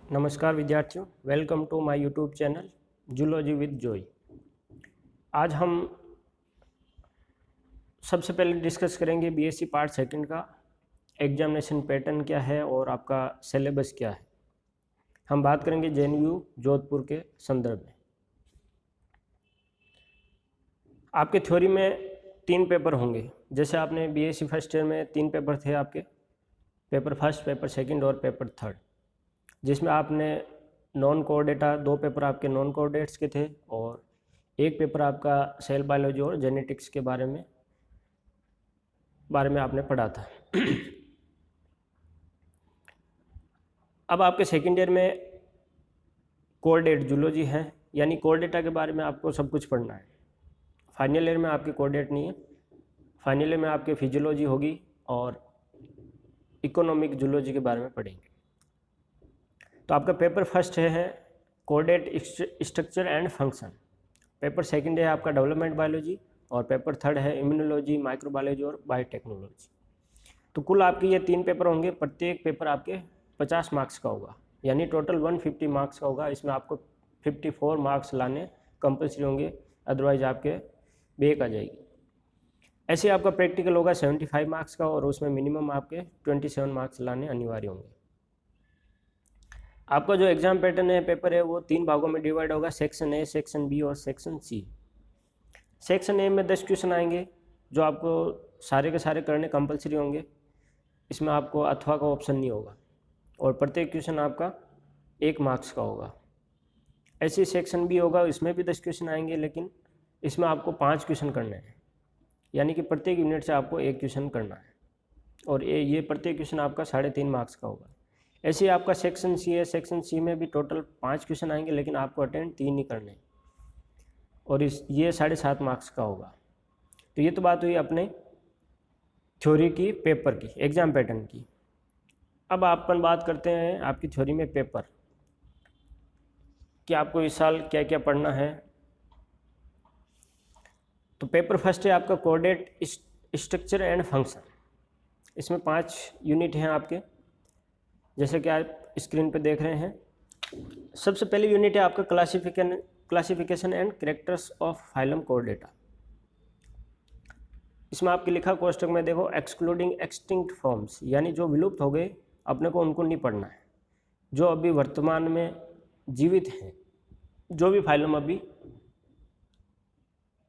नमस्कार विद्यार्थियों, welcome to my YouTube channel zoology with Joy. आज हम सबसे पहले डिस्कस करेंगे बीएससी पार्ट सेकंड का एग्जामिनेशन पैटर्न क्या है और आपका सिलेबस क्या है। हम बात करेंगे जेएनयू जोधपुर के संदर्भ में। आपके थ्योरी में 3 पेपर होंगे। जैसे आपने बीएससी फर्स्ट ईयर में 3 पेपर थे आपके, पेपर फर्स्ट, पेपर सेकंड और पेपर थर्ड, जिसमें आपने नॉन कोऑर्डिनेटा 2 पेपर आपके नॉन कोऑर्डिनेट्स के थे और 1 पेपर आपका सेल बायोलॉजी और जेनेटिक्स के बारे में आपने पढ़ा था। अब आपके सेकेंड ईयर में कोऑर्डिनेट जूलॉजी है, यानी कोऑर्डिनेटा के बारे में आपको सब कुछ पढ़ना है। फाइनल ईयर में आपके कोऑर्डिनेट नहीं है, फाइनल ईयर में आपके फिजियोलॉजी होगी और इकोनॉमिक जूलॉजी के बारे में पढ़ेंगे। तो आपका पेपर फर्स्ट है coordinate structure and function, paper second है आपका डेवलपमेंट बायोलॉजी और पेपर थर्ड है इम्यूनोलॉजी, माइक्रोबायोलॉजी और बायोटेक्नोलॉजी। तो कुल आपके ये 3 पेपर होंगे। प्रत्येक पेपर आपके 50 मार्क्स का होगा, यानी टोटल 150 मार्क्स का होगा। इसमें आपको 54 मार्क्स लाने कंपल्सरी होंगे, अदरवाइज आपके बैक आ जाएगी। ऐसे आपका प्रैक्टिकल होगा 75 मार्क्स का और उसमें मिनिमम आपके 27 मार्क्स लाने अनिवार्य होंगे। आपका जो एग्जाम पैटर्न है, पेपर है, वो 3 भागों में डिवाइड होगा, सेक्शन ए, सेक्शन बी और सेक्शन सी। सेक्शन ए में 10 क्वेश्चन आएंगे जो आपको सारे के सारे करने कंपलसरी होंगे। इसमें आपको अथवा का ऑप्शन नहीं होगा और प्रत्येक क्वेश्चन आपका 1 मार्क्स का होगा। ऐसे सेक्शन बी होगा, इसमें भी 10 क्वेश्चन आएंगे, लेकिन इसमें आपको 5 क्वेश्चन करने हैं, यानी कि प्रत्येक यूनिट से आपको 1 क्वेश्चन करना है और ये प्रत्येक क्वेश्चन आपका 3.5 मार्क्स का होगा। ऐसे ही आपका सेक्शन सी है, सेक्शन सी में भी टोटल 5 क्वेश्चन आएंगे, लेकिन आपको अटेंड 3 ही करने और ये 7.5 मार्क्स का होगा। तो ये तो बात हुई अपने थ्योरी की, पेपर की, एग्जाम पैटर्न की। अब अपन बात करते हैं आपकी थ्योरी में पेपर कि आपको इस साल क्या क्या पढ़ना है। तो पेपर फर्स्ट है आपका कोऑर्डिनेट स्ट्रक्चर एंड फंक्शन। इसमें 5 यूनिट हैं आपके, जैसे कि आप स्क्रीन पे देख रहे हैं। सबसे पहली यूनिट है आपका classification and characters of phylum कोऑर्डिनेटा। इसमें आपके लिखा कोष्टक में देखो, एक्सक्लूडिंग एक्सटिंक्ट फॉर्म्स, यानी जो विलुप्त हो गए अपने को उनको नहीं पढ़ना है। जो अभी वर्तमान में जीवित हैं, जो भी फाइलम अभी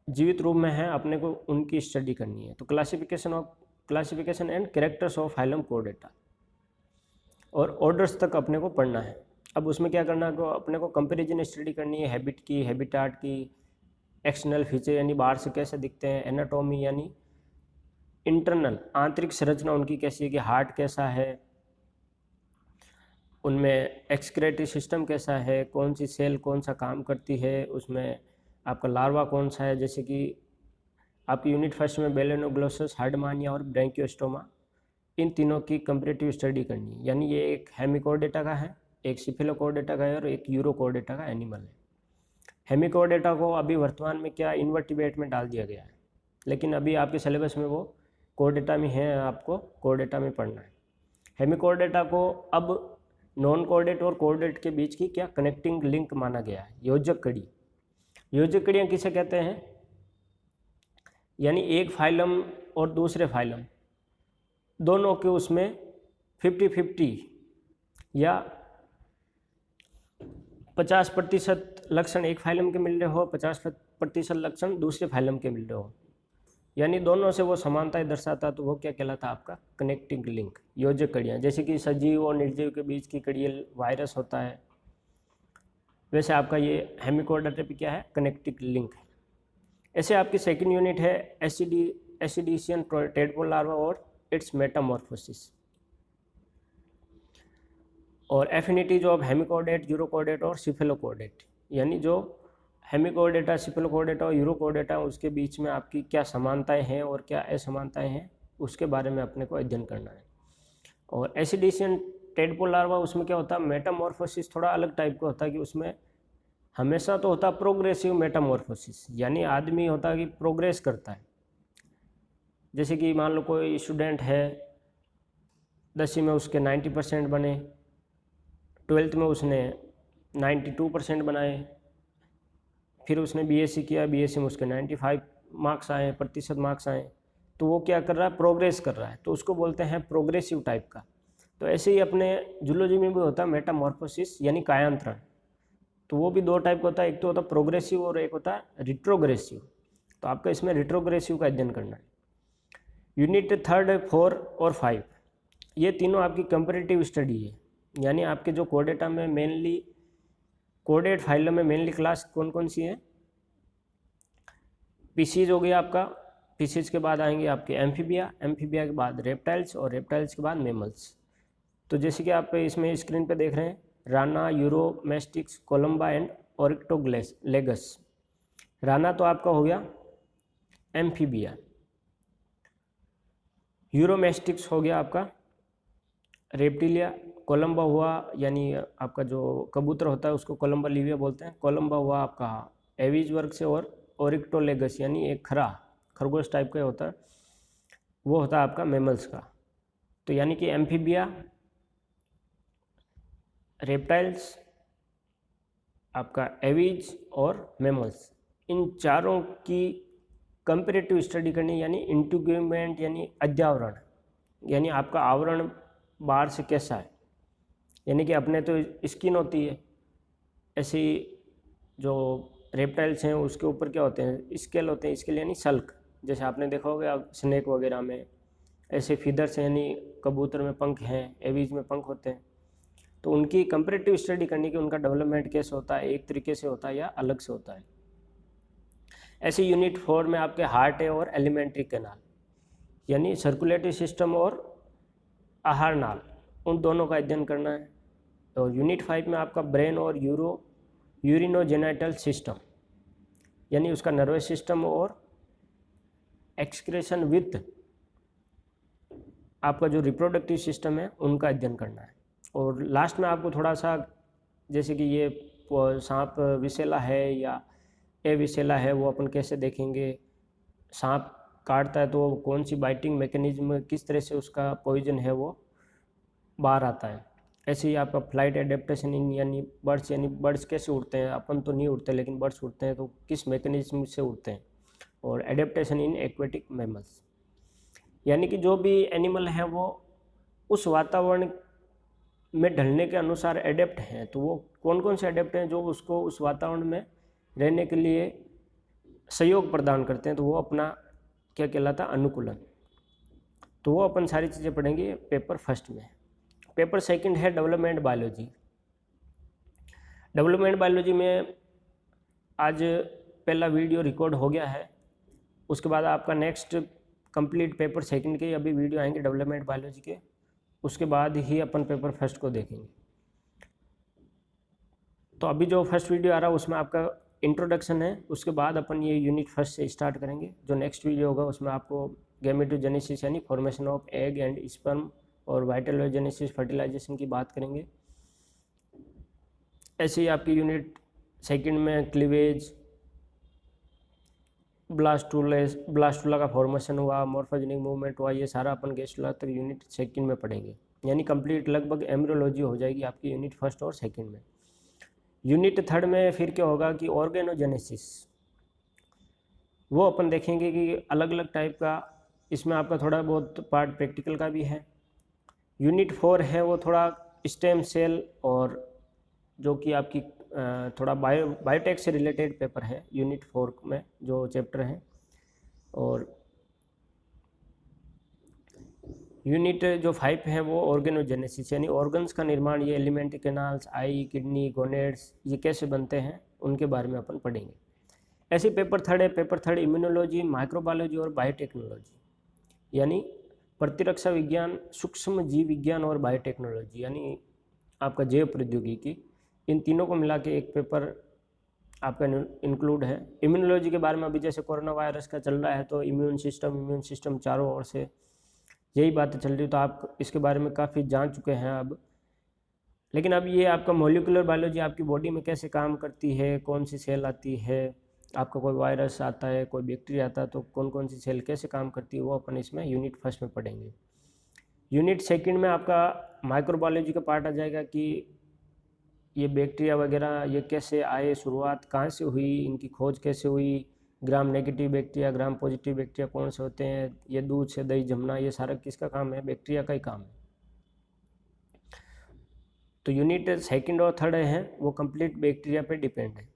जीवित रूप में है, अपने को उनकी स्टडी करनी है। तो classification and characters of phylum कोऑर्डिनेटा और ऑर्डर्स तक अपने को पढ़ना है। अब उसमें क्या करना है, अपने को कंपैरिजन स्टडी करनी है हैबिट की, हैबिटाट की, एक्सटर्नल फीचर यानी बाहर से कैसे दिखते हैं, एनाटॉमी यानी इंटरनल आंतरिक संरचना उनकी कैसी है, कि हार्ट कैसा है, उनमें एक्सक्रेटरी सिस्टम कैसा है, कौन सी सेल कौन सा काम करती है, उसमें आपका लार्वा कौन सा है। जैसे कि आपकी यूनिट फर्स्ट में बेलेनोग्लोसस, हार्डमानिया और ब्रैंकियोस्टोमा, इन तीनों की कंपैरेटिव स्टडी करनी है। यानी ये एक हेमिकोऑर्डिनेटा का है, एक सिफिलोकोऑर्डिनेटा का है और एक यूरोकोऑर्डिनेटा का एनिमल है। हेमिकोऑर्डिनेटा को अभी वर्तमान में क्या इन्वर्टिब्रेट में डाल दिया गया है, लेकिन अभी आपके सिलेबस में वो कोऑर्डिनेटा में है, आपको कोऑर्डिनेटा में पढ़ना है। हेमिकोऑर्डिनेटा को अब नॉन कोऑर्डिनेट और कोऑर्डिनेट के बीच की क्या कनेक्टिंग लिंक माना गया है, योजक कड़ी। योजक कड़ियाँ किसे कहते हैं, यानी एक फाइलम और दूसरे फाइलम दोनों के उसमें 50-50 या 50% लक्षण एक फाइलम के मिल रहे हो, 50% लक्षण दूसरे फाइलम के मिल रहे हो, यानी दोनों से वो समानता दर्शाता, तो वो क्या कहलाता है, आपका कनेक्टिंग लिंक, योजक कड़ियाँ। जैसे कि सजीव और निर्जीव के बीच की कड़ी वायरस होता है, वैसे आपका ये हेमिकोऑर्डिनेटा पे क्या है, कनेक्टिंग लिंक है। ऐसे आपकी सेकंड यूनिट है एसिडिशियन टेडपोल लार्वा और इट्स मेटामॉर्फोसिस और एफिनिटीज ऑफ हेमिकोऑर्डिनेट, यूरोकोऑर्डिनेट और सिफिलोकोऑर्डिनेट, यानी जो हेमिकोऑर्डिनेटा, सिफिलोकोऑर्डिनेटा और यूरोकोऑर्डिनेटा उसके बीच में आपकी क्या समानताएं हैं और क्या असमानताएं हैं, उसके बारे में अपने को अध्ययन करना है। और एसिडिशियन टेडपोल लार्वा, उसमें क्या होता है, मेटामॉर्फोसिस थोड़ा अलग टाइप का होता है, कि उसमें हमेशा तो होता प्रोग्रेसिव मेटामॉर्फोसिस, यानी आदमी होता है कि प्रोग्रेस करता है। जैसे कि मान लो कोई स्टूडेंट है, 10वीं में उसके 90% बने, ट्वेल्थ में उसने 92% बनाए, फिर उसने बीएससी किया, बीएससी में उसके 95 मार्क्स आए, प्रतिशत मार्क्स आए, तो वो क्या कर रहा है, प्रोग्रेस कर रहा है, तो उसको बोलते हैं प्रोग्रेसिव टाइप का। तो ऐसे ही अपने जूलॉजी में भी होता है मेटामॉर्फोसिस यानी कायांतरण, तो वो भी 2 टाइप का होता है, एक तो होता है प्रोग्रेसिव और एक होता है रिट्रोग्रेसिव। तो आपका इसमें रिट्रोग्रेसिव का अध्ययन करना है। यूनिट 3, 4 और 5 ये तीनों आपकी कंपैरेटिव स्टडी है, यानी आपके जो कोर डेटा में मेनली कोडेड फाइलों में मेनली क्लास कौन कौन सी है, पीसीज हो गया आपका, पीसीज के बाद आएंगे आपके एम्फीबिया, एम्फीबिया के बाद रेप्टाइल्स और रेप्टाइल्स के बाद मेमल्स। तो जैसे कि आप इसमें स्क्रीन पे देख रहे हैं, राना, यूरोमेस्टिक्स, कोलम्बा एंड ओरिक्टोलेगस। राना तो आपका हो गया एम्फीबिया, यूरोमेस्टिक्स हो गया आपका रेप्टिलिया, कोलम्बा हुआ यानी आपका जो कबूतर होता है उसको कोलम्बा लिविया बोलते हैं, कोलम्बा हुआ आपका एविज वर्ग से, और ओरिक्टोलेगस यानी एक खरगोश टाइप का होता है, वो होता है आपका मेमल्स का। तो यानी कि एम्फीबिया, रेप्टाइल्स, आपका एविज और मेमल्स, इन चारों की कंपेरेटिव स्टडी करनी, यानी इंटीग्यूमेंट यानी अध्यावरण, यानी आपका आवरण बाहर से कैसा है, यानी कि अपने तो स्किन होती है, ऐसी जो रेप्टाइल्स हैं उसके ऊपर क्या होते हैं, स्केल होते हैं, स्केल यानी सल्क, जैसे आपने देखा होगा स्नेक वगैरह में ऐसे फीदर्स हैं, यानी कबूतर में पंख हैं, एवीज में पंख होते हैं, तो उनकी कंपेरेटिव स्टडी करनी कि उनका डेवलपमेंट कैसे होता है, एक तरीके से होता है या अलग से होता है। ऐसे यूनिट 4 में आपके हार्ट है और एलिमेंट्री कैनाल, यानी सर्कुलेटरी सिस्टम और आहार नाल, उन दोनों का अध्ययन करना है। और यूनिट 5 में आपका ब्रेन और यूरिनोजेनिटल सिस्टम, यानी उसका नर्वस सिस्टम और एक्सक्रेशन विथ आपका जो रिप्रोडक्टिव सिस्टम है उनका अध्ययन करना है। और लास्ट में आपको थोड़ा सा, जैसे कि ये सांप विषैला है या विषैला है, वो अपन कैसे देखेंगे, सांप काटता है तो कौन सी बाइटिंग मैकेनिज्म, किस तरह से उसका पॉइजन है वो बाहर आता है। ऐसे ही आपका फ्लाइट एडेप्टेशन इन, यानी बर्ड्स कैसे उड़ते हैं, अपन तो नहीं उड़ते लेकिन बर्ड्स उड़ते हैं, तो किस मैकेनिज्म से उड़ते हैं। और एडेप्टेशन इन एक्वेटिक मैमल्स, यानी कि जो भी एनिमल है वो उस वातावरण में ढलने के अनुसार एडेप्ट हैं, तो वो कौन कौन से एडेप्ट हैं जो उसको उस वातावरण में रहने के लिए सहयोग प्रदान करते हैं, तो वो अपना क्या कहलाता है, अनुकूलन। तो वो अपन सारी चीज़ें पढ़ेंगे पेपर फर्स्ट में। पेपर सेकंड है डेवलपमेंट बायोलॉजी। डेवलपमेंट बायोलॉजी में आज पहला वीडियो रिकॉर्ड हो गया है, उसके बाद आपका नेक्स्ट कंप्लीट पेपर सेकंड के अभी वीडियो आएंगे डेवलपमेंट बायोलॉजी के, उसके बाद ही अपन पेपर फर्स्ट को देखेंगे। तो अभी जो फर्स्ट वीडियो आ रहा है उसमें आपका इंट्रोडक्शन है, उसके बाद अपन ये यूनिट फर्स्ट से स्टार्ट करेंगे। जो नेक्स्ट वीडियो होगा उसमें आपको गैमेटोजेनेसिस यानी formation of egg and sperm और वाइटलोजेनेसिस फर्टिलाइजेशन की बात करेंगे। ऐसे ही आपकी यूनिट सेकंड में क्लीवेज, ब्लास्टूला का फॉर्मेशन हुआ, मॉर्फोजेनिक मूवमेंट हुआ, ये सारा अपन गैस्ट्रोला तक यूनिट सेकंड में पढ़ेंगे, यानी कंप्लीट लगभग एम्ब्रियोलॉजी हो जाएगी आपकी यूनिट फर्स्ट और सेकंड में। यूनिट थर्ड में फिर क्या होगा कि ऑर्गेनोजेनेसिस, वो अपन देखेंगे कि अलग अलग टाइप का, इसमें आपका थोड़ा बहुत पार्ट प्रैक्टिकल का भी है। यूनिट 4 है वो थोड़ा स्टेम सेल और जो कि आपकी थोड़ा बायोटेक से रिलेटेड पेपर है यूनिट 4 में जो चैप्टर है। और यूनिट जो 5 है वो ऑर्गेनोजेनेसिस, यानी ऑर्गन्स का निर्माण, ये एलिमेंट्री कैनाल्स, आई, किडनी, गोनेड्स, ये कैसे बनते हैं उनके बारे में अपन पढ़ेंगे। ऐसे पेपर थर्ड है, पेपर थर्ड इम्यूनोलॉजी, माइक्रोबायोलॉजी और बायोटेक्नोलॉजी, यानी प्रतिरक्षा विज्ञान, सूक्ष्म जीव विज्ञान और बायोटेक्नोलॉजी, यानी आपका जैव प्रौद्योगिकी, इन तीनों को मिला के एक पेपर आपका इंक्लूड है। इम्यूनोलॉजी के बारे में अभी जैसे कोरोना वायरस का चल रहा है तो इम्यून सिस्टम चारों ओर से यही बातें चल रही, तो आप इसके बारे में काफ़ी जान चुके हैं अब। लेकिन अब ये आपका मॉलिक्यूलर बायोलॉजी, आपकी बॉडी में कैसे काम करती है, कौन सी सेल आती है, आपका कोई वायरस आता है, कोई बैक्टीरिया आता है, तो कौन कौन सी सेल कैसे काम करती है, वो अपन इसमें यूनिट फर्स्ट में पढ़ेंगे। यूनिट सेकंड में आपका माइक्रोबायोलॉजी का पार्ट आ जाएगा कि ये बैक्टीरिया वगैरह ये कैसे आए, शुरुआत कहाँ से हुई, इनकी खोज कैसे हुई, gram negative bacteria gram positive bacteria कौन से होते हैं, ये दूध से दही जमना, ये सारा किसका काम है, बैक्टीरिया का ही काम है। तो यूनिट सेकंड और थर्ड हैं वो कंप्लीट बैक्टीरिया पे डिपेंड है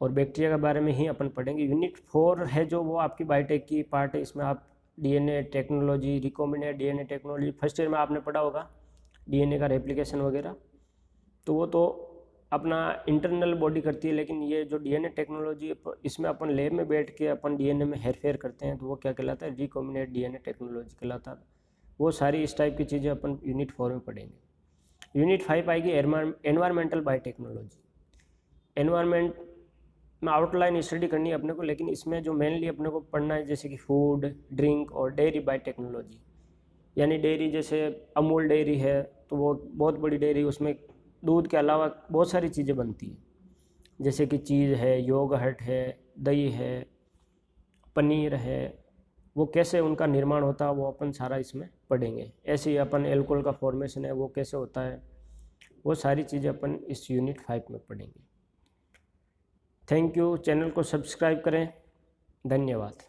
और बैक्टीरिया के बारे में ही अपन पढ़ेंगे। यूनिट 4 है जो वो आपकी बायोटेक की पार्ट है, इसमें आप DNA technology, recombinant DNA technology, first year में आपने पढ़ा होगा डीएनए का रेप्लिकेशन वगैरह, तो वो तो अपना इंटरनल बॉडी करती है, लेकिन ये जो डीएनए टेक्नोलॉजी इसमें अपन लैब में बैठ के अपन डीएनए में हेरफेर करते हैं, तो वो क्या कहलाता है, रिकॉम्बिनेंट डीएनए टेक्नोलॉजी कहलाता है। वो सारी इस टाइप की चीज़ें अपन यूनिट 4 में पढ़ेंगे। यूनिट 5 आएगी एनवायरमेंटल बायोटेक्नोलॉजी। एनवायरमेंट में आउटलाइन स्टडी करनी है अपने को, लेकिन इसमें जो मेनली अपने को पढ़ना है जैसे कि फूड, ड्रिंक और डेयरी बायोटेक्नोलॉजी, यानी डेयरी जैसे अमूल डेयरी है तो वो बहुत बड़ी डेयरी, उसमें दूध के अलावा बहुत सारी चीज़ें बनती हैं, जैसे कि चीज़ है, योगर्ट है, दही है, पनीर है, वो कैसे उनका निर्माण होता है वो अपन सारा इसमें पढ़ेंगे। ऐसे ही अपन एल्कोहल का फॉर्मेशन है वो कैसे होता है, वो सारी चीज़ें अपन इस यूनिट 5 में पढ़ेंगे। Thank you. चैनल को सब्सक्राइब करें। धन्यवाद।